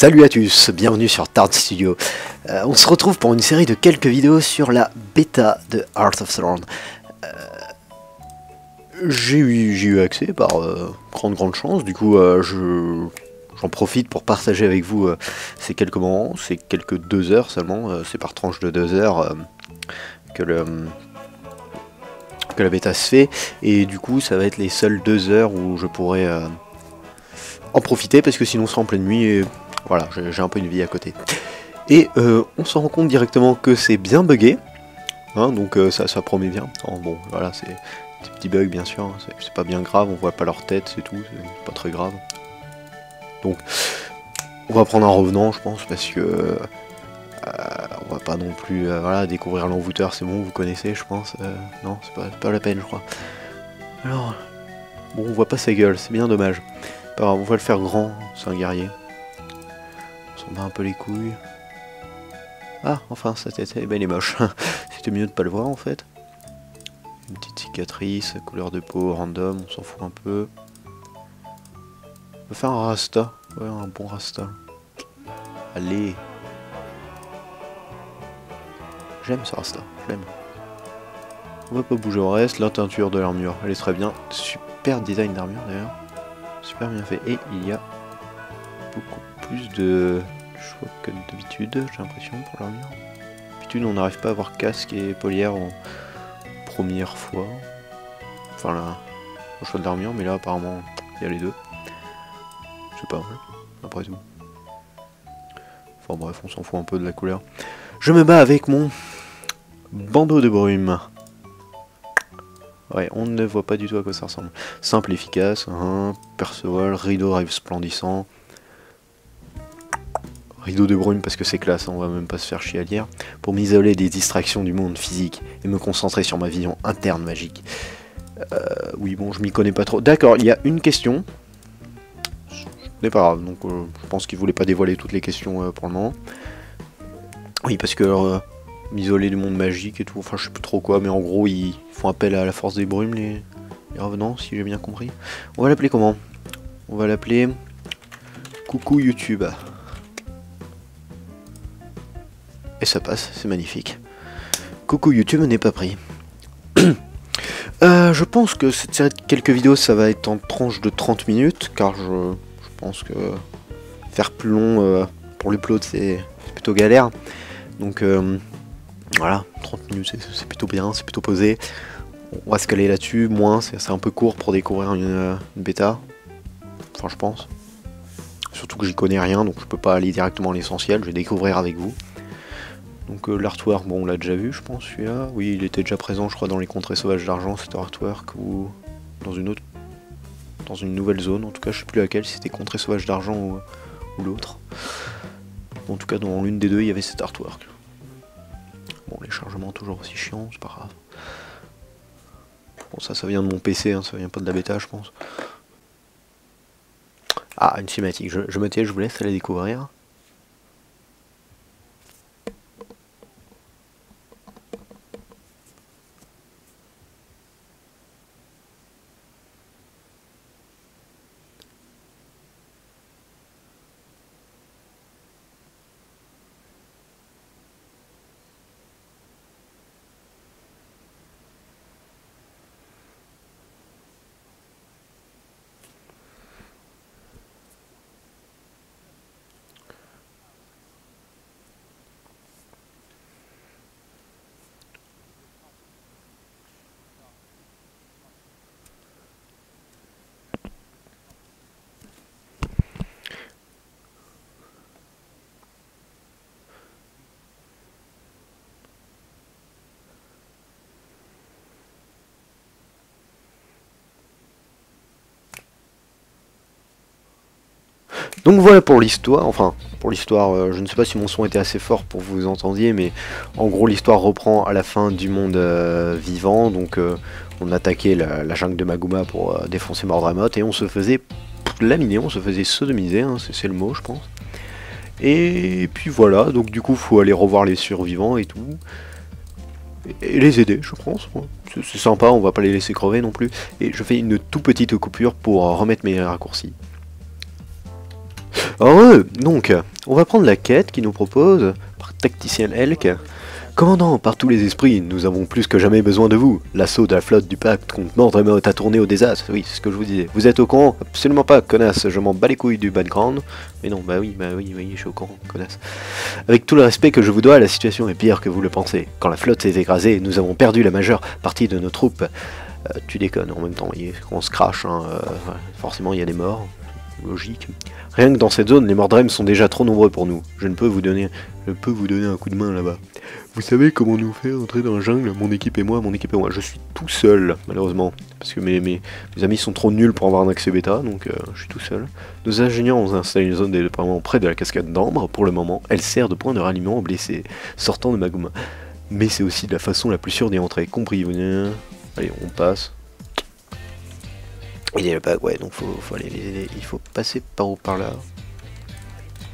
Salut à tous, bienvenue sur Tard Studio. On se retrouve pour une série de quelques vidéos sur la bêta de Heart of Thorn. J'ai eu accès par grande chance, du coup j'en profite pour partager avec vous ces quelques moments, ces quelques 2 heures seulement, c'est par tranche de 2 heures que la bêta se fait, et du coup ça va être les seules 2 heures où je pourrai en profiter, parce que sinon c'est en pleine nuit et voilà, j'ai un peu une vie à côté. Et on se rend compte directement que c'est bien buggé, hein, donc ça promet bien. Oh, bon, voilà, c'est des petits bugs bien sûr, hein, c'est pas bien grave, on voit pas leur tête, c'est tout, c'est pas très grave. Donc, on va prendre un revenant, je pense, parce que on va pas non plus voilà, découvrir l'envoûteur, c'est bon, vous connaissez, je pense. Non, c'est pas la peine, je crois. Alors, bon, on voit pas sa gueule, c'est bien dommage. Pas grave, on va le faire grand, c'est un guerrier. On s'en bat un peu les couilles. Ah, enfin, sa tête, eh ben, elle est moche. C'était mieux de pas le voir, en fait. Une petite cicatrice, couleur de peau random, on s'en fout un peu. On va faire un rasta. Ouais, un bon rasta. Allez. J'aime ce rasta, je l'aime. On va pas bouger au reste. La teinture de l'armure, elle est très bien. Super design d'armure, d'ailleurs. Super bien fait. Et il y a beaucoup plus de choix que d'habitude, j'ai l'impression, pour l'armure. D'habitude, on n'arrive pas à avoir casque et épaulière en première fois. Enfin, là, au choix de l'armure, mais là, apparemment, il y a les deux. C'est pas mal, après tout. Enfin, bref, on s'en fout un peu de la couleur. Je me bats avec mon bandeau de brume. Ouais, on ne voit pas du tout à quoi ça ressemble. Simple, efficace, hein, Perceval, rideau resplendissant. Rideau de brume parce que c'est classe, on va même pas se faire chier à lire. Pour m'isoler des distractions du monde physique et me concentrer sur ma vision interne magique. Oui, bon, je m'y connais pas trop. D'accord, il y a une question. C'est pas grave, donc je pense qu'il voulait pas dévoiler toutes les questions pour le moment. Oui, parce que m'isoler du monde magique et tout, enfin je sais plus trop quoi, mais en gros ils font appel à la force des brumes, les revenants, si j'ai bien compris. On va l'appeler comment? On va l'appeler Coucou YouTube. Et ça passe, c'est magnifique. Coucou YouTube n'est pas pris. Je pense que cette série de quelques vidéos, ça va être en tranche de 30 minutes, car je pense que faire plus long pour l'upload, c'est plutôt galère. Donc voilà, 30 minutes, c'est plutôt bien, c'est plutôt posé. On va se caler là-dessus, moins, c'est un peu court pour découvrir une bêta. Enfin, je pense. Surtout que j'y connais rien, donc je peux pas aller directement à l'essentiel, je vais découvrir avec vous. Donc l'artwork, bon on l'a déjà vu je pense celui-là. Oui, il était déjà présent je crois dans les contrées sauvages d'argent, cet artwork, ou dans une autre, dans une nouvelle zone, en tout cas je sais plus laquelle, si c'était contrées sauvages d'argent ou l'autre. En tout cas dans l'une des deux il y avait cet artwork. Bon, les chargements toujours aussi chiants, c'est pas grave. Bon, ça vient de mon PC, hein, ça vient pas de la bêta je pense. Ah, une cinématique, je me tais, je vous laisse aller découvrir. Donc voilà pour l'histoire, enfin pour l'histoire, je ne sais pas si mon son était assez fort pour que vous entendiez, mais en gros l'histoire reprend à la fin du monde vivant, donc on attaquait la jungle de Maguma pour défoncer Mordramoth et on se faisait laminer, on se faisait sodomiser, hein, c'est le mot je pense. Et puis voilà, donc du coup faut aller revoir les survivants et tout, et les aider je pense, c'est sympa, on va pas les laisser crever non plus, et je fais une toute petite coupure pour remettre mes raccourcis. Heureux. Donc, on va prendre la quête qui nous propose par Tacticien Elk. Commandant, par tous les esprits, nous avons plus que jamais besoin de vous. L'assaut de la flotte du pacte contre Mordremoth a tourné au désastre. Oui, c'est ce que je vous disais. Vous êtes au courant? Absolument pas, connasse. Je m'en bats les couilles du background. Mais non, bah oui, je suis au courant, connasse. Avec tout le respect que je vous dois, la situation est pire que vous le pensez. Quand la flotte s'est écrasée, nous avons perdu la majeure partie de nos troupes. Tu déconnes, en même temps, on se crache, hein, forcément il y a des morts. Logique. Rien que dans cette zone, les Mordrem sont déjà trop nombreux pour nous. Je peux vous donner un coup de main là-bas. Vous savez comment nous faire entrer dans la jungle, mon équipe et moi. Je suis tout seul, malheureusement. Parce que mes amis sont trop nuls pour avoir un accès bêta, donc je suis tout seul. Nos ingénieurs ont installé une zone de déploiement près de la cascade d'Ambre. Pour le moment, elle sert de point de ralliement aux blessés sortant de Magma. Mais c'est aussi de la façon la plus sûre d'y entrer. Compris, allez, on passe. Il est là-bas, ouais, donc faut aller les aider. Il faut passer par où, par là.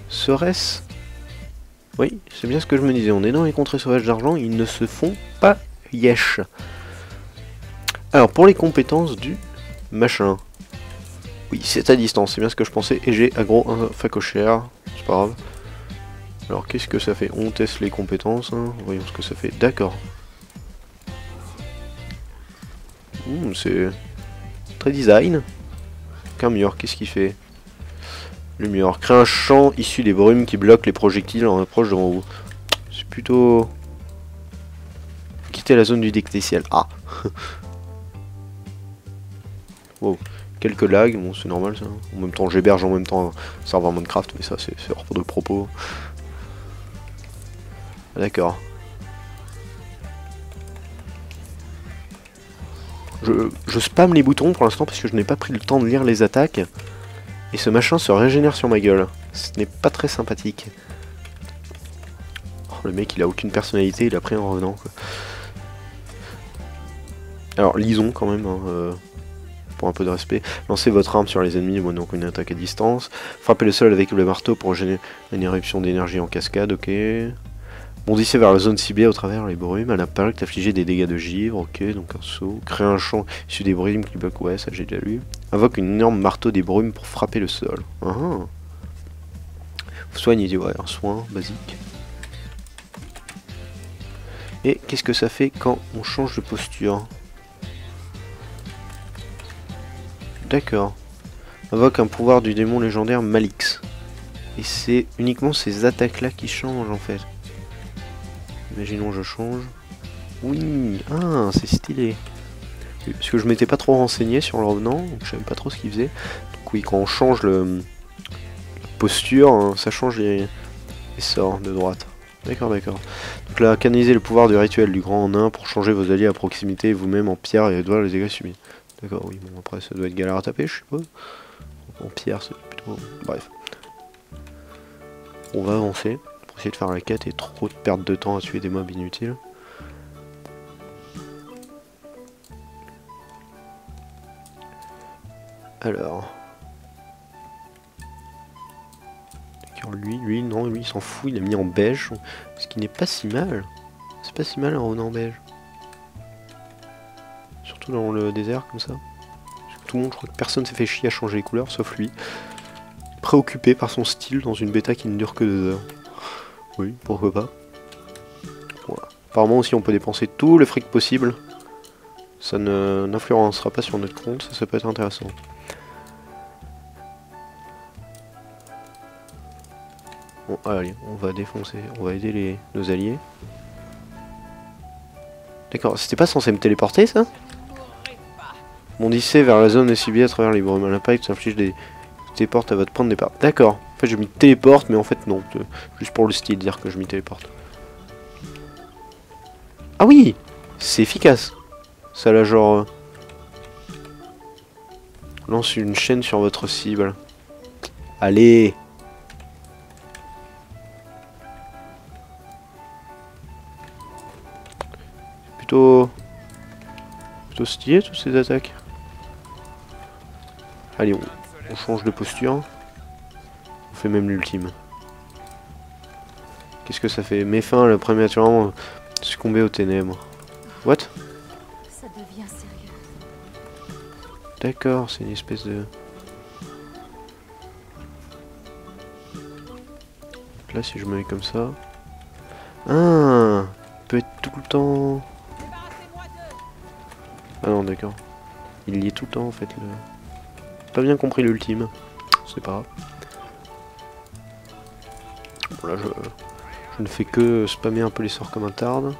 Serait-ce? Oui, c'est bien ce que je me disais. On est dans les contrées sauvages d'argent, ils ne se font pas yesh. Alors, pour les compétences du machin. Oui, c'est à distance, c'est bien ce que je pensais. Et j'ai aggro un facochère, c'est pas grave. Alors, qu'est-ce que ça fait? On teste les compétences, hein. Voyons ce que ça fait. D'accord. C'est très design. Qu'un mur, qu'est-ce qu'il fait? Le mur. Crée un champ issu des brumes qui bloquent les projectiles en approche devant vous. C'est plutôt... Quitter la zone du dicticiel. Ah. Wow. Quelques lags, bon c'est normal ça. En même temps j'héberge en même temps un serveur Minecraft, mais ça c'est hors de propos. D'accord. Je spam les boutons pour l'instant parce que je n'ai pas pris le temps de lire les attaques. Et ce machin se régénère sur ma gueule. Ce n'est pas très sympathique. Oh, le mec il a aucune personnalité, il a pris en revenant quoi. Alors lisons quand même, hein, pour un peu de respect. Lancez votre arme sur les ennemis, bon, donc une attaque à distance. Frappez le sol avec le marteau pour générer une éruption d'énergie en cascade, ok. Bondissez vers la zone ciblée au travers les brumes. À l'impact, infligez des dégâts de givre, ok, donc un saut. Créez un champ issu des brumes qui bloquent, ouais, ça j'ai déjà lu. Invoque une énorme marteau des brumes pour frapper le sol. Vous soignez, ouais, un soin basique. Et qu'est-ce que ça fait quand on change de posture? D'accord. Invoque un pouvoir du démon légendaire Malix. Et c'est uniquement ces attaques-là qui changent en fait. Imaginons je change. Oui, ah, c'est stylé. Parce que je m'étais pas trop renseigné sur le revenant, donc je savais pas trop ce qu'il faisait. Donc oui, quand on change la posture, hein, ça change les sorts de droite. D'accord, d'accord. Donc là, canaliser le pouvoir du rituel du grand nain pour changer vos alliés à proximité et vous-même en pierre et réduire les dégâts subis. D'accord, oui, bon après ça doit être galère à taper, je suppose. En pierre, c'est plutôt... Bref. On va avancer pour essayer de faire la quête et trop de perte de temps à tuer des mobs inutiles. Alors... D'accord, lui, non, lui il s'en fout, il a mis en beige, ce qui n'est pas si mal. C'est pas si mal un revenant en beige. Surtout dans le désert comme ça. Tout le monde, je crois que personne s'est fait chier à changer les couleurs, sauf lui. Préoccupé par son style dans une bêta qui ne dure que 2 heures. Oui, pourquoi pas. Voilà. Apparemment aussi on peut dépenser tout le fric possible. Ça n'influencera pas sur notre compte, ça peut être intéressant. Bon, allez, on va défoncer, on va aider nos alliés. D'accord, c'était pas censé me téléporter ça? Bondissez vers la zone ciblée à travers les brumes. À l'impact, ça inflige des téléportes à votre point de départ. D'accord. En fait, je m'y téléporte, mais en fait, non. Juste pour le style, dire que je m'y téléporte. Ah oui! C'est efficace. Ça, là, genre... lance une chaîne sur votre cible. Allez! Plutôt stylé, toutes ces attaques. Allez, on change de posture. On fait même l'ultime. Qu'est-ce que ça fait? Mets fin à la prématurément succomber aux ténèbres. What? Ça devient sérieux. D'accord, c'est une espèce de... Là, si je me mets comme ça... Ah, il peut être tout le temps... Ah non, d'accord. Il y est tout le temps, en fait. Pas bien compris l'ultime. C'est pas grave. Bon, là, je ne fais que spammer un peu les sorts comme un tarde.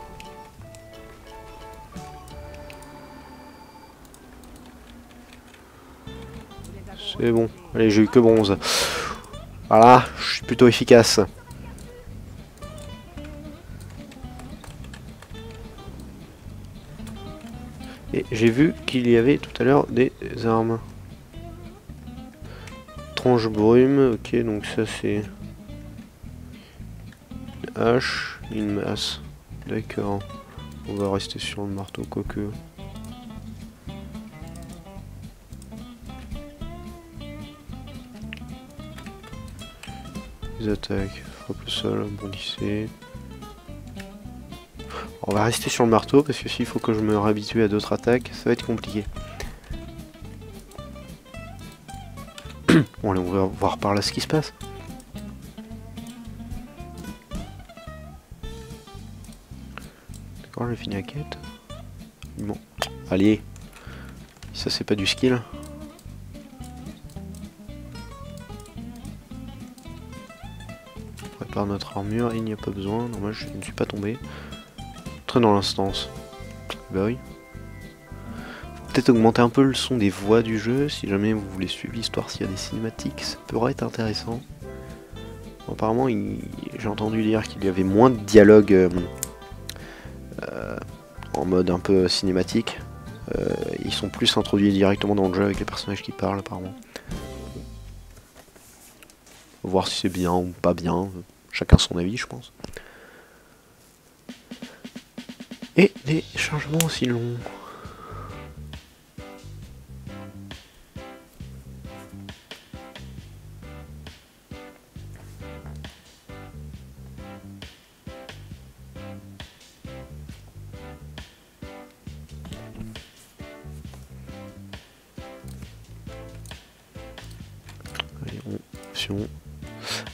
C'est bon. Allez, j'ai eu que bronze. Voilà, je suis plutôt efficace. Et j'ai vu qu'il y avait tout à l'heure des armes. Tranche brume, ok, donc ça c'est... Une hache, une masse. D'accord. On va rester sur le marteau, quoique... Les attaques, frappe le sol, bondissez. On va rester sur le marteau parce que s'il faut que je me réhabitue à d'autres attaques, ça va être compliqué. Bon allez, on va voir par là ce qui se passe. D'accord, j'ai fini la quête. Bon, allez. Ça c'est pas du skill. On prépare notre armure, il n'y a pas besoin. Dommage, je ne suis pas tombé. Entrer dans l'instance. Bah oui. Peut-être augmenter un peu le son des voix du jeu, si jamais vous voulez suivre l'histoire, s'il y a des cinématiques, ça pourrait être intéressant. Bon, apparemment, j'ai entendu dire qu'il y avait moins de dialogue en mode un peu cinématique. Ils sont plus introduits directement dans le jeu avec les personnages qui parlent, apparemment. On va voir si c'est bien ou pas bien, chacun son avis, je pense. Et des chargements aussi longs.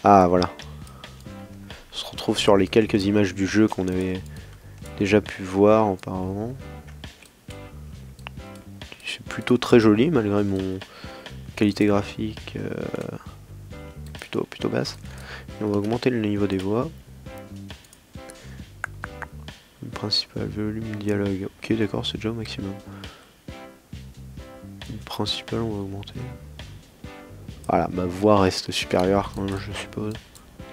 Ah voilà. On se retrouve sur les quelques images du jeu qu'on avait déjà pu voir auparavant. C'est plutôt très joli malgré mon qualité graphique plutôt basse. Et on va augmenter le niveau des voix. Le principal volume dialogue. Ok d'accord, c'est déjà au maximum. Le principal on va augmenter. Voilà, ma voix reste supérieure quand même, je suppose.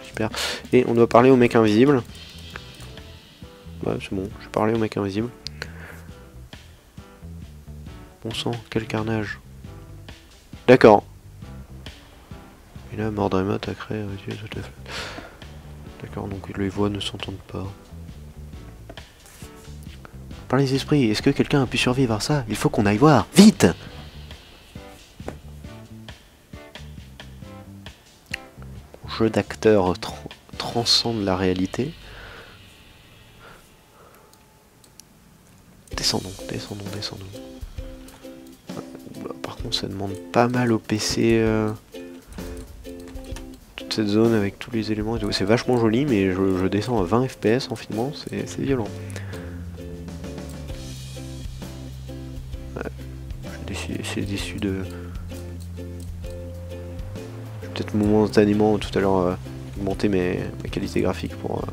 Super. Et on doit parler au mec invisible. Ouais, c'est bon, je vais parler au mec invisible. Bon sang, quel carnage. D'accord. Et là, Mordremoth a créé toute la flotte. D'accord, donc les voix ne s'entendent pas. Par les esprits, est-ce que quelqu'un a pu survivre à ça? Il faut qu'on aille voir, vite! Jeu d'acteur transcende la réalité. Descendons. Par contre, ça demande pas mal au PC. Toute cette zone avec tous les éléments et tout. C'est vachement joli, mais je descends à 20 FPS en filmant, c'est violent. Ouais, je suis déçu de... Peut-être momentanément tout à l'heure augmenter ma qualité graphique pour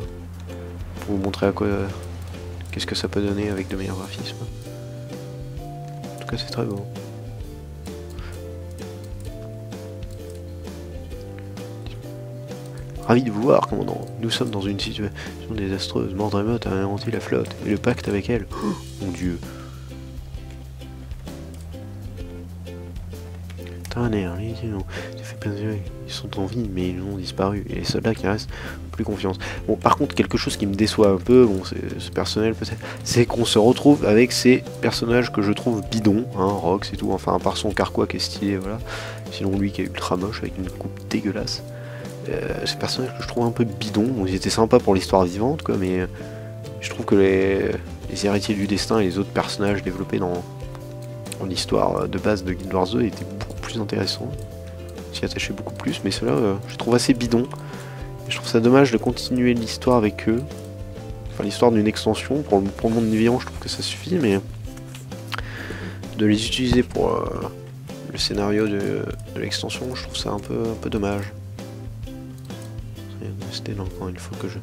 vous montrer à quoi qu'est-ce que ça peut donner avec de meilleurs graphismes. En tout cas c'est très beau. Ravi de vous voir, commandant. Nous sommes dans une situation désastreuse. Mordremoth a inventé la flotte et le pacte avec elle. Oh, mon dieu. Ils sont en vie mais ils ont disparu et les soldats qui restent plus confiance. Bon par contre quelque chose qui me déçoit un peu, bon c'est personnel peut-être, c'est qu'on se retrouve avec ces personnages que je trouve bidons, hein, Rox et tout, enfin à part son carquois qui est stylé, voilà, sinon lui qui est ultra moche avec une coupe dégueulasse. Ces personnages que je trouve un peu bidons, bon, ils étaient sympas pour l'histoire vivante quoi, mais je trouve que les héritiers du destin et les autres personnages développés dans l'histoire de base de Guild Wars 2 étaient beaucoup plus intéressants. S'y attachait beaucoup plus, mais ceux-là je trouve assez bidon. Je trouve ça dommage de continuer l'histoire avec eux. Enfin, l'histoire d'une extension. Pour le monde vivant, je trouve que ça suffit, mais de les utiliser pour le scénario de l'extension, je trouve ça un peu dommage. C'était encore une fois que je...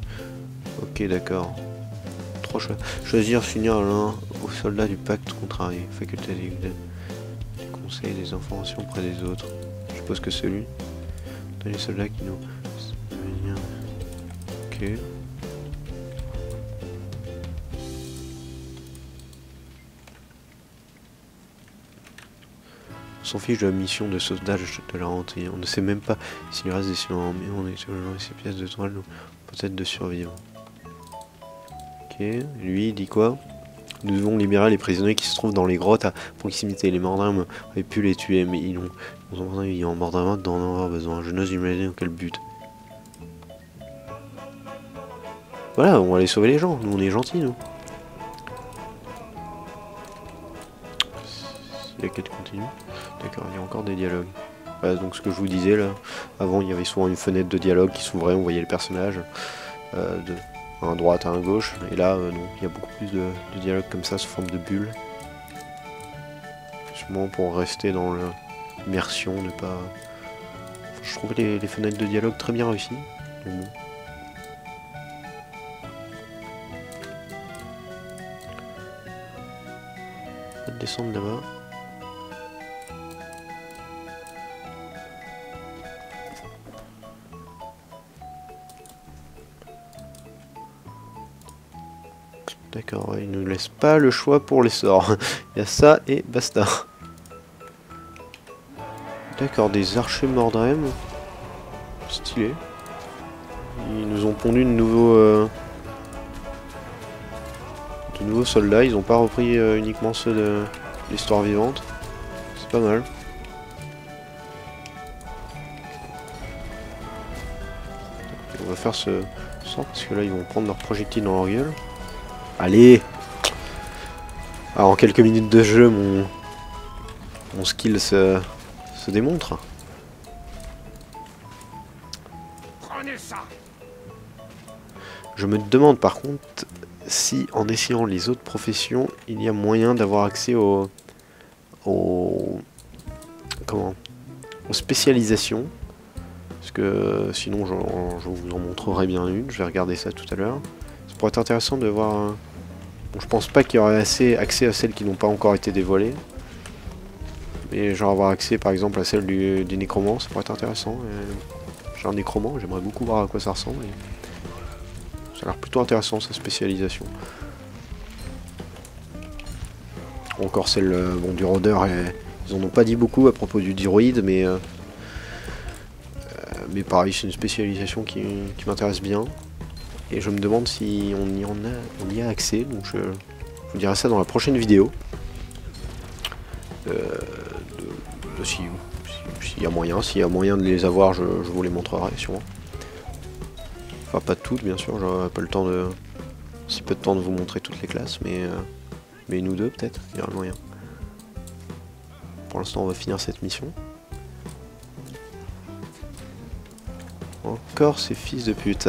Ok, d'accord. 3 choix. Choisir, finir l'un aux soldats du pacte contrarié. Faculté des conseils, des informations auprès des autres. Je suppose que celui. Dans les soldats qui nous... Ok. On s'en fiche de la mission de sauvetage de la hantille. On ne sait même pas s'il reste des silents, mais on est sur le genre de ces pièces de toile, peut-être de survivre. Ok, lui il dit quoi? Nous devons libérer les prisonniers qui se trouvent dans les grottes à proximité. Les Mordrames auraient pu les tuer, mais ils ont Mordrames d'en avoir besoin. Je n'ose imaginer dans quel but. Voilà, on va aller sauver les gens. Nous on est gentils, nous. Il y a quête continue. D'accord, il y a encore des dialogues. Voilà, donc ce que je vous disais là, avant il y avait souvent une fenêtre de dialogue qui s'ouvrait, on voyait les personnages de à droite à gauche, et là non, il y a beaucoup plus de dialogues comme ça sous forme de bulles. Justement pour rester dans l'immersion, ne pas... Enfin, je trouve les fenêtres de dialogue très bien réussies. Donc bon. On va descendre là-bas. D'accord, ouais, il nous laisse pas le choix pour les sorts. Il y a ça et basta. D'accord, des archers Mordraem. Stylé. Ils nous ont pondu de nouveaux soldats. Ils n'ont pas repris uniquement ceux de l'histoire vivante. C'est pas mal. On va faire ce sort parce que là ils vont prendre leurs projectiles dans leur gueule. Allez! Alors en quelques minutes de jeu, mon skill se démontre. Prenez ça. Je me demande par contre si en essayant les autres professions, il y a moyen d'avoir accès aux spécialisations. Parce que sinon je vous en montrerai bien une, je vais regarder ça tout à l'heure. Ça pourrait être intéressant de voir... Bon, je pense pas qu'il y aurait assez accès à celles qui n'ont pas encore été dévoilées. Mais genre avoir accès par exemple à celle du nécromant, ça pourrait être intéressant. J'ai un nécromant, j'aimerais beaucoup voir à quoi ça ressemble. Ça a l'air plutôt intéressant sa spécialisation. Encore celle bon, du rôdeur, ils en ont pas dit beaucoup à propos du druide, mais pareil, c'est une spécialisation qui m'intéresse bien. Et je me demande si on y a accès, donc je vous dirai ça dans la prochaine vidéo. S'il y a moyen de les avoir, je vous les montrerai sûrement. Enfin pas toutes bien sûr, j'aurai pas le temps de... si peu de temps de vous montrer toutes les classes, mais une ou deux peut-être, il y aura le moyen. Pour l'instant on va finir cette mission. Encore ces fils de pute.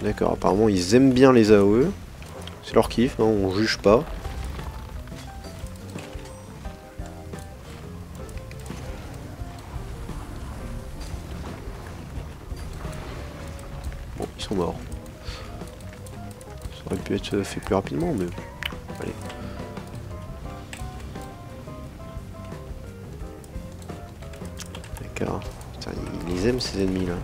D'accord, apparemment ils aiment bien les AOE. C'est leur kiff, hein, on juge pas. Bon, ils sont morts. Ça aurait pu être fait plus rapidement, mais... Allez. D'accord. Putain, ils les aiment ces ennemis là.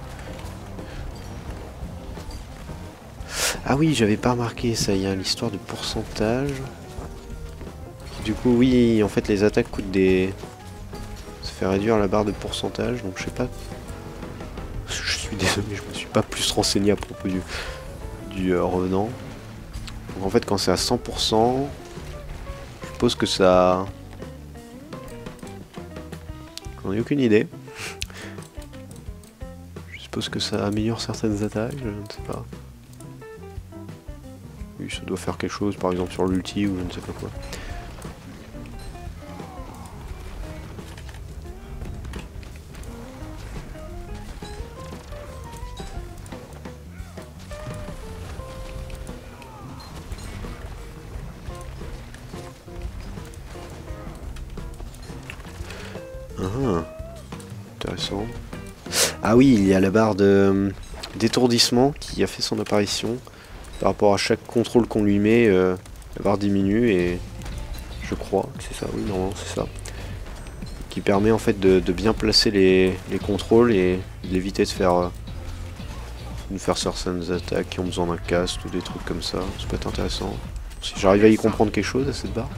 Ah oui, j'avais pas remarqué ça, il y a l'histoire de pourcentage. Du coup, oui, en fait, les attaques coûtent des... Ça fait réduire la barre de pourcentage, donc je sais pas... Je suis désolé, je me suis pas plus renseigné à propos du revenant. Donc en fait, quand c'est à 100%, je suppose que ça... J'en ai aucune idée. Je suppose que ça améliore certaines attaques, je ne sais pas. Oui, ça doit faire quelque chose, par exemple sur l'ulti ou je ne sais pas quoi. Ah, intéressant. Ah oui, il y a la barre d'étourdissement qui a fait son apparition. Par rapport à chaque contrôle qu'on lui met, la barre diminue et je crois que c'est ça, oui, normalement c'est ça. Qui permet en fait de bien placer les contrôles et d'éviter de faire certaines attaques qui ont besoin d'un cast ou des trucs comme ça. Ça peut être intéressant. Si j'arrive à y comprendre quelque chose à cette barre.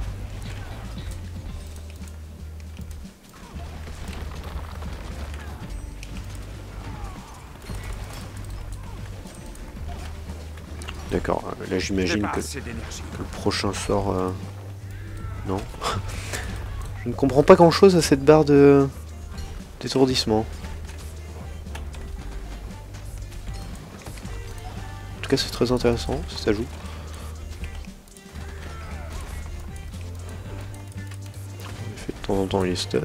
D'accord, là j'imagine que le prochain sort... Non. Je ne comprends pas grand chose à cette barre d'étourdissement. En tout cas c'est très intéressant si ça joue. En effet, de temps en temps il est stun.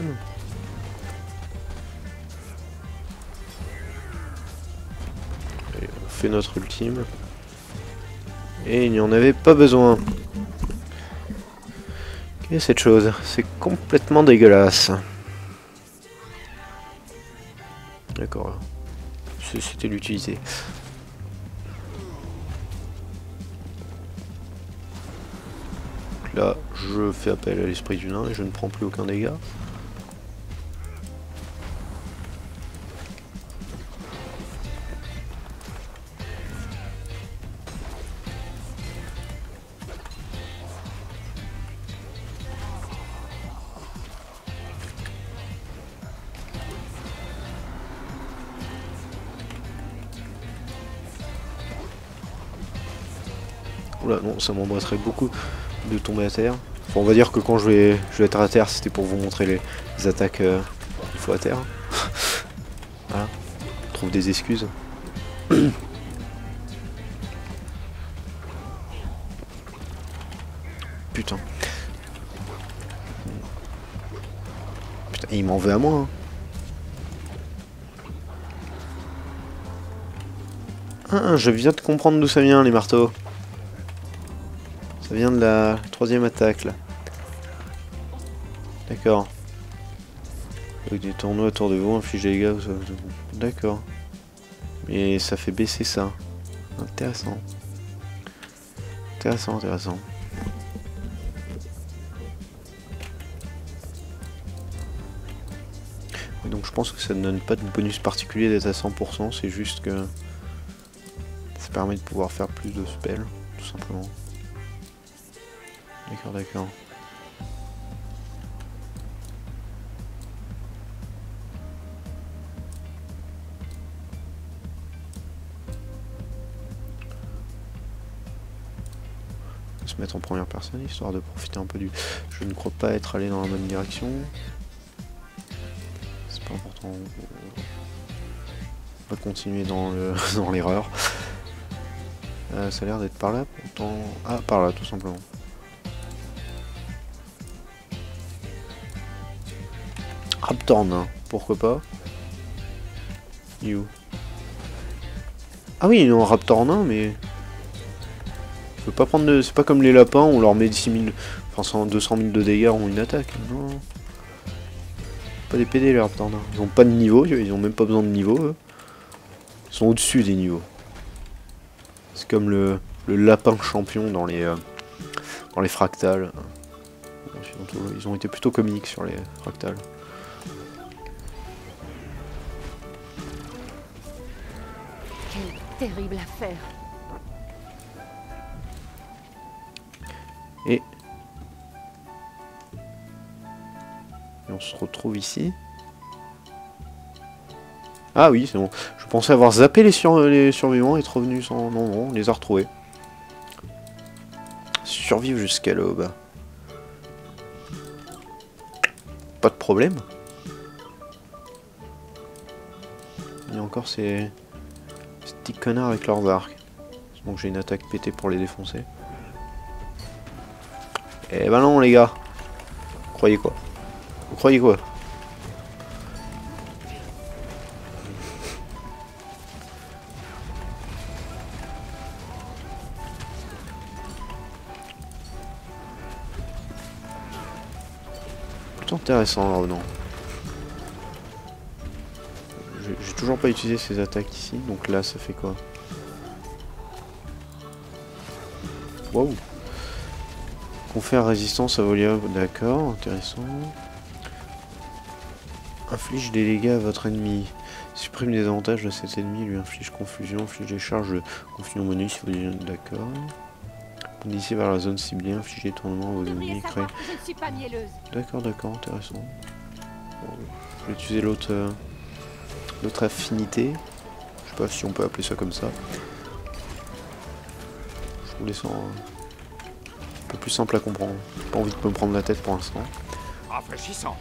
Allez, on fait notre ultime. Et il n'y en avait pas besoin. Quelle est cette chose? C'est complètement dégueulasse. D'accord. C'était l'utilité. Là, je fais appel à l'esprit du nain et je ne prends plus aucun dégât. Oula, non, ça m'embrasserait beaucoup de tomber à terre. Enfin, on va dire que quand je vais être à terre, c'était pour vous montrer les attaques qu'il faut à terre. Voilà, on trouve des excuses. Putain. Putain, il m'en veut à moi, hein. Ah, je viens de comprendre d'où ça vient, les marteaux. Ça vient de la troisième attaque, là. D'accord. Avec des tournois autour de vous, infligez les dégâts. D'accord. Mais ça fait baisser ça. Intéressant. Intéressant, intéressant. Et donc je pense que ça ne donne pas de bonus particulier d'être à 100%, c'est juste que ça permet de pouvoir faire plus de spells, tout simplement. D'accord, d'accord. On va se mettre en première personne histoire de profiter un peu du... Je ne crois pas être allé dans la bonne direction. C'est pas important. On va continuer dans dans l'erreur. Ça a l'air d'être par là, pourtant... Ah, par là, tout simplement. Raptor nain, pourquoi pas. You. Ah oui, non, Raptor nain, mais... Je peux pas prendre de... C'est pas comme les lapins, on leur met 6 000... Enfin, 200 000 de dégâts en une attaque. Non. Pas des PD, les Raptor nains. Ils ont pas de niveau, ils ont même pas besoin de niveau, eux. Ils sont au-dessus des niveaux. C'est comme le lapin champion dans les fractales. Ils ont été plutôt comiques sur les fractales. Quelle terrible affaire. Et on se retrouve ici. Ah oui, c'est bon. Je pensais avoir zappé les survivants et être revenu sans... Non, non, on les a retrouvés. Survivre jusqu'à l'aube. Pas de problème. Il y a encore ces petits connards avec leurs arcs. Donc j'ai une attaque pétée pour les défoncer. Eh ben non les gars. Vous croyez quoi? Vous croyez quoi? Plutôt intéressant là, non? J'ai toujours pas utilisé ces attaques ici, donc là ça fait quoi? Waouh! Confère résistance à Volia, d'accord, intéressant. Inflige des dégâts à votre ennemi. Supprime les avantages de cet ennemi, lui inflige confusion, inflige des charges de confusion bonus, d'accord. Bondissez vers la zone ciblée, infligez tournement à vos ennemis, créez. D'accord, d'accord, intéressant. Bon, je vais utiliser l'autre affinité. Je sais pas si on peut appeler ça comme ça. Je vous laisse un peu plus simple à comprendre. J'ai pas envie de me prendre la tête pour l'instant. Rafraîchissant.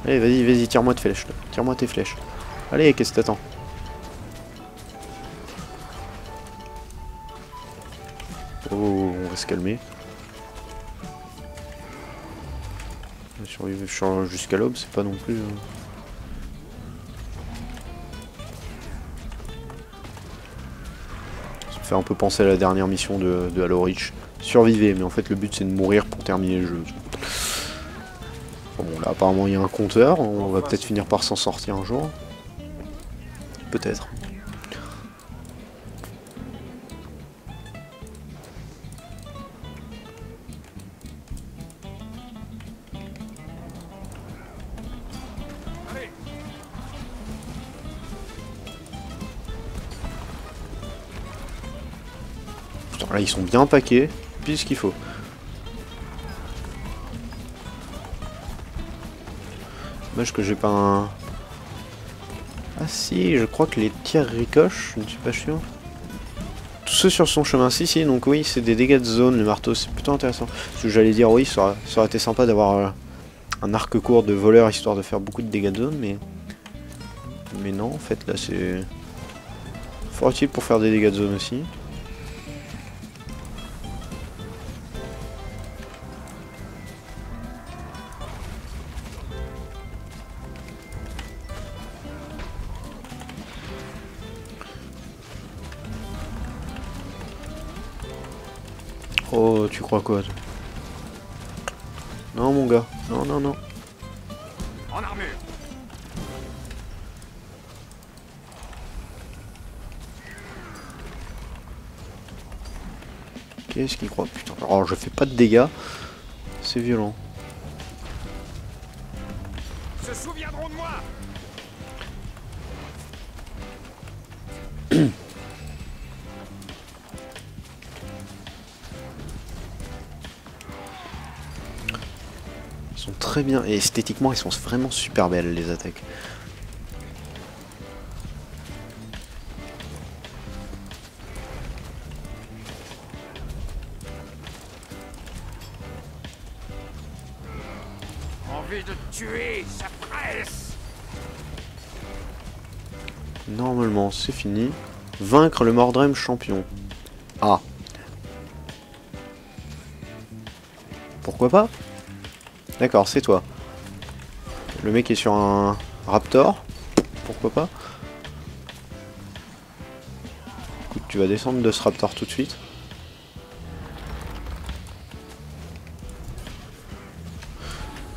Allez, vas-y, vas-y, tire-moi tes flèches. Tire-moi tes flèches. Allez, qu'est-ce que t'attends? Oh, on va se calmer. Survivre jusqu'à l'aube, c'est pas non plus... Ça me fait un peu penser à la dernière mission de Halo Reach. Survivez, mais en fait le but c'est de mourir pour terminer le jeu. Bon là apparemment il y a un compteur, on va peut-être finir par s'en sortir un jour. Peut-être. Putain, là ils sont bien paqués, puis ce qu'il faut. Dommage que j'ai pas un... Ah si, je crois que les tirs ricochent, je ne suis pas sûr. Tous ceux sur son chemin, si, donc oui, c'est des dégâts de zone, le marteau, c'est plutôt intéressant. Parce que j'allais dire, oui, ça aurait été sympa d'avoir un arc court de voleur, histoire de faire beaucoup de dégâts de zone, mais non, en fait, là, c'est fort utile pour faire des dégâts de zone aussi. Oh, tu crois quoi toi? Non mon gars, non, non, non. En armure. Qu'est-ce qu'il croit? Putain, alors je fais pas de dégâts. C'est violent. Se souviendront de moi. Ils sont très bien, et esthétiquement, ils sont vraiment super belles, les attaques. Envie de tuer, ça presse. Normalement, c'est fini. Vaincre le Mordrem champion. Ah. Pourquoi pas? D'accord, c'est toi. Le mec est sur un Raptor. Pourquoi pas? Écoute, tu vas descendre de ce Raptor tout de suite.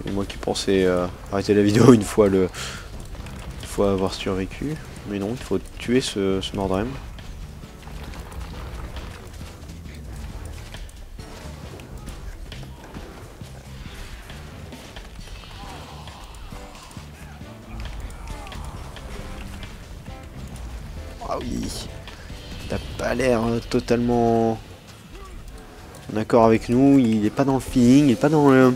Et moi qui pensais arrêter la vidéo une fois avoir survécu. Mais non, il faut tuer ce Mordrem. Ah oui, t'as pas l'air totalement en accord avec nous, il est pas dans le feeling, il est pas dans le...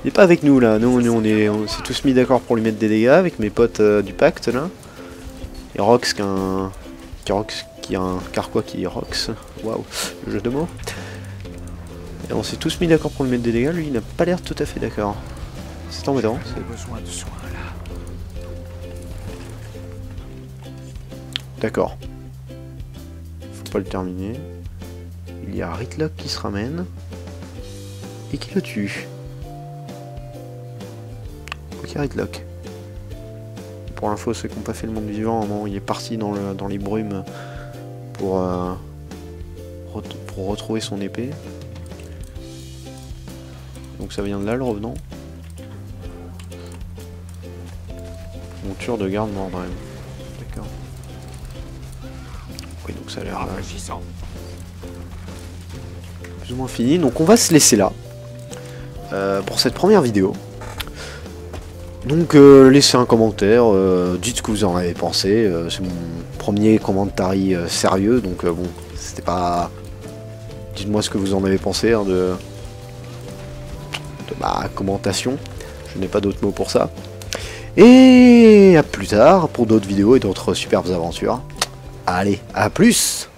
Il est pas avec nous là, nous on s'est tous mis d'accord pour lui mettre des dégâts avec mes potes du pacte là. Et Rox qui a un carquois qui est Rox, waouh, le jeu de mots. Et on s'est tous mis d'accord pour lui mettre des dégâts, lui il n'a pas l'air tout à fait d'accord. C'est embêtant. Besoin de soins là. D'accord. Faut pas le terminer. Il y a Rytlock qui se ramène. Et qui le tue. Ok, Rytlock. Pour l'info, ceux qui n'ont pas fait le monde vivant, à un moment, il est parti dans les brumes pour retrouver son épée. Donc ça vient de là, le revenant. Monture de garde Mordred. D'accord. Oui, donc ça a l'air Rafraîchissant. plus ou moins fini. Donc on va se laisser là pour cette première vidéo. Donc laissez un commentaire, dites ce que vous en avez pensé. C'est mon premier commentaire sérieux, donc bon, c'était pas... Dites-moi ce que vous en avez pensé hein, de ma commentation. Je n'ai pas d'autres mots pour ça. Et à plus tard pour d'autres vidéos et d'autres superbes aventures. Allez, à plus!